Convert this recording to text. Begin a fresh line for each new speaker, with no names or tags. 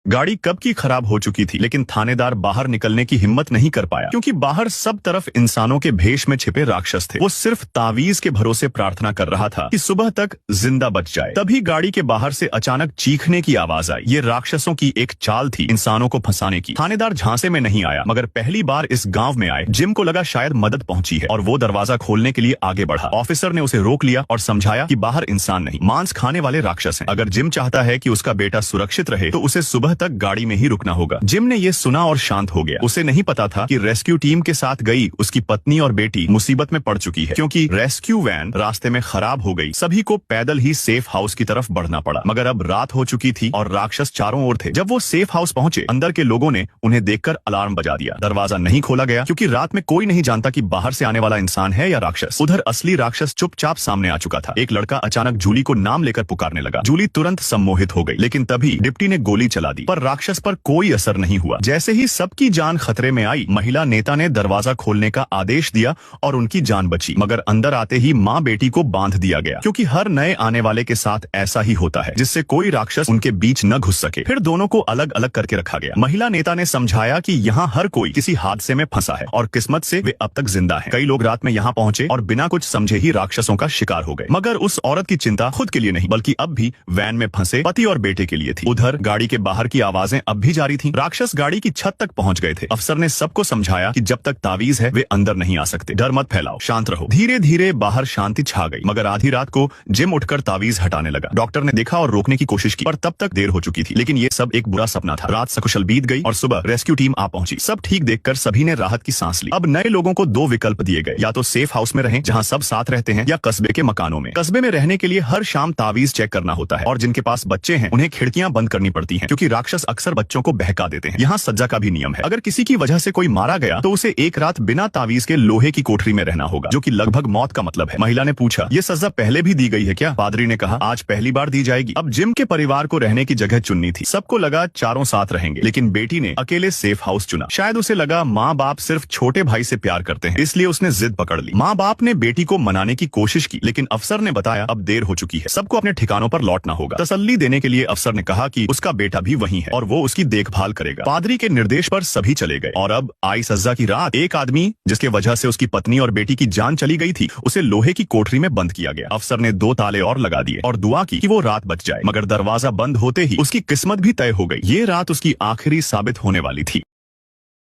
गाड़ी कब की खराब हो चुकी थी, लेकिन थानेदार बाहर निकलने की हिम्मत नहीं कर पाया क्योंकि बाहर सब तरफ इंसानों के भेष में छिपे राक्षस थे। वो सिर्फ तावीज के भरोसे प्रार्थना कर रहा था कि सुबह तक जिंदा बच जाए। तभी गाड़ी के बाहर से अचानक चीखने की आवाज आई। ये राक्षसों की एक चाल थी इंसानों को फंसाने की। थानेदार झांसे में नहीं आया, मगर पहली बार इस गांव में आए। जिम को लगा शायद मदद पहुंची है और वो दरवाजा खोलने के लिए आगे बढ़ा। ऑफिसर ने उसे रोक लिया और समझाया कि बाहर इंसान नहीं, मांस खाने वाले राक्षस हैं। अगर जिम चाहता है कि उसका बेटा सुरक्षित रहे तो उसे सुबह तक गाड़ी में ही रुकना होगा। जिम ने ये सुना और शांत हो गया। उसे नहीं पता था कि रेस्क्यू टीम के साथ गई उसकी पत्नी और बेटी मुसीबत में पड़ चुकी है, क्योंकि रेस्क्यू वैन रास्ते में खराब हो गई। सभी को पैदल ही सेफ हाउस की तरफ बढ़ना पड़ा, मगर अब रात हो चुकी थी और राक्षस चारों ओर थे। जब वो सेफ हाउस पहुंचे, अंदर के लोगों ने उन्हें देखकर अलार्म बजा दिया। दरवाजा नहीं खोला गया क्योंकि रात में कोई नहीं जानता कि बाहर से आने वाला इंसान है या राक्षस। उधर असली राक्षस चुपचाप सामने आ चुका था। एक लड़का अचानक जूली को नाम लेकर पुकारने लगा। जूली तुरंत सम्मोहित हो गई, लेकिन तभी डिप्टी ने गोली चला दी, पर राक्षस पर कोई असर नहीं हुआ। जैसे ही सबकी जान खतरे में आई, महिला नेता ने दरवाजा खोलने का आदेश दिया और उनकी जान बची। मगर अंदर आते ही माँ बेटी को बांध दिया गया, क्योंकि हर नए आने वाले के साथ ऐसा ही होता है, जिससे कोई राक्षस उनके बीच न घुस सके। फिर दोनों को अलग अलग करके रखा गया। महिला नेता ने समझाया कि यहाँ हर कोई किसी हादसे में फंसा है और किस्मत से वे अब तक जिंदा हैं। कई लोग रात में यहाँ पहुंचे और बिना कुछ समझे ही राक्षसों का शिकार हो गए। मगर उस औरत की चिंता खुद के लिए नहीं, बल्कि अब भी वैन में फंसे पति और बेटे के लिए थी। उधर गाड़ी के बाहर की आवाजें अब भी जारी थीं। राक्षस गाड़ी की छत तक पहुंच गए थे। अफसर ने सबको समझाया कि जब तक तावीज है वे अंदर नहीं आ सकते। डर मत फैलाओ, शांत रहो। धीरे धीरे बाहर शांति छा गई, मगर आधी रात को जिम उठकर तावीज हटाने लगा। डॉक्टर ने देखा और रोकने की कोशिश की, पर तब तक देर हो चुकी थी। लेकिन ये सब एक बुरा सपना था। रात सकुशल बीत गई और सुबह रेस्क्यू टीम आ पहुंची। सब ठीक देखकर सभी ने राहत की सांस ली। अब नए लोगों को दो विकल्प दिए गए, या तो सेफ हाउस में रहें जहां सब साथ रहते हैं, या कस्बे के मकानों में। कस्बे में रहने के लिए हर शाम तावीज चेक करना होता है और जिनके पास बच्चे हैं उन्हें खिड़कियां बंद करनी पड़ती हैं, क्योंकि राक्षस अक्सर बच्चों को बहका देते हैं। यहाँ सज्जा का भी नियम है। अगर किसी की वजह से कोई मारा गया तो उसे एक रात बिना तावीज के लोहे की कोठरी में रहना होगा, जो कि लगभग मौत का मतलब है। महिला ने पूछा, ये सजा पहले भी दी गई है क्या? पादरी ने कहा, आज पहली बार दी जाएगी। अब जिम के परिवार को रहने की जगह चुननी थी। सबको लगा चारों साथ रहेंगे, लेकिन बेटी ने अकेले सेफ हाउस चुना। शायद उसे लगा माँ बाप सिर्फ छोटे भाई से प्यार करते हैं, इसलिए उसने जिद पकड़ ली। माँ बाप ने बेटी को मनाने की कोशिश की, लेकिन अफसर ने बताया अब देर हो चुकी है, सबको अपने ठिकानों पर लौटना होगा। तसल्ली देने के लिए अफसर ने कहा कि उसका बेटा भी वहीं है और वो उसकी देखभाल करेगा। पादरी के निर्देश पर सभी चले गए और अब आई सज्जा की रात। एक आदमी जिसके वजह से उसकी पत्नी और बेटी की जान चली गई थी, उसे लोहे की कोठरी में बंद किया गया। अफसर ने 2 ताले और लगा दिए और दुआ की कि वो रात बच जाए, मगर दरवाजा बंद होते ही उसकी किस्मत भी तय हो गई। ये रात उसकी आखिरी साबित होने वाली थी।